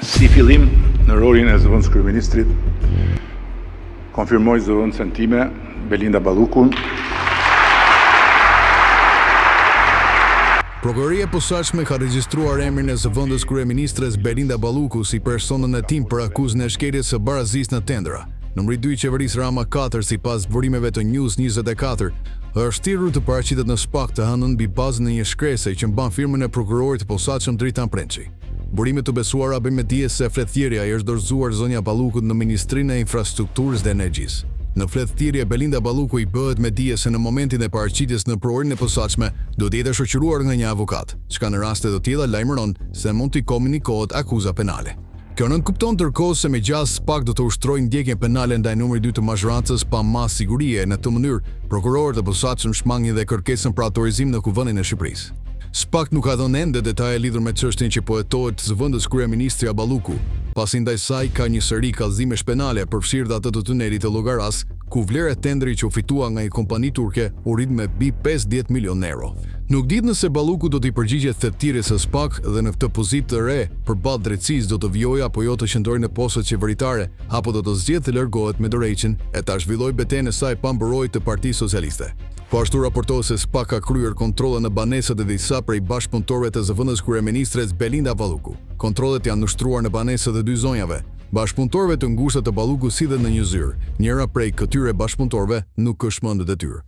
Si fillim në rolin e zëvendës kryeministrit, konfirmoj zëvendësen time, Belinda Ballukun. Prokuroria e posaçme ka regjistruar emrin e zëvendës kryeministres Belinda Balluku si personën e tim për akuzën e shkeljes së barazisë në tendra. Numri 2 i qeverisë Rama 4, sipas burimeve të News 24, është thirrur të paraqitet në SPAK të hënën mbi bazën e një shkrese që mban firmën e prokurorit të posaçëm Dritan Prençi. Burimet të besuara bëjnë me dije se fletëthirrja i është dorëzuar zonja Ballukut në Ministrinë e Infrastrukturës dhe Energjisë. Në fletëthirrje Belinda Balluku i bëhet me dije se në momentin e paraqitjes në prokurorin e posaçme do të jetë shoqëruar nga një avokat, çka në raste të tilla lajmëron se mund të komunikohet akuza penale. Kjo nënkupton ndërkohë se megjithëse SPAK do të ushtrojë ndjekjen penale ndaj numrit 2 të mazhrancës pa mas sigurie. Në këtë mënyrë, prokurorët e posaçëm shmangin dhe kërkesën për autorizim në Kuvendin e Shqipërisë. SPAK nuk ka dhënë ende detaje lidhur me çështjen që po hetohet zëvendës kryeministri Balluku, pasi ndaj saj ka një seri kallëzimesh penale përfshirë atë të tunelit të Llogaras, ku vlera e tendrit që u fitua nga një kompani turke u rrit me mbi 50 milion euro. Nuk dihet nëse Balluku do t'i përgjigjet theptirjes së SPAK dhe në këtë pozitë të re përballë drejtësisë do të vijojë apo jo të qëndrojë në postet qeveritare, apo do të zgjedhë të largohet me dorëheqjen e ta zhvillojë betejën e saj pa mbrojtje të Partisë Socialiste. Po ashtu raportohet se SPAK ka kryer kontrolle në banesat e disa prej bashkëpunëtorëve të zëvendës kryeministres Belinda Balluku. Kontrollet janë ushtruar në banesat e dy zonjave. Bashkëpunëtorëve të ngushta të Ballukut sidhen në një zyrë. Njëra prej këtyre bashkëpunëtorëve nuk është më në detyrë.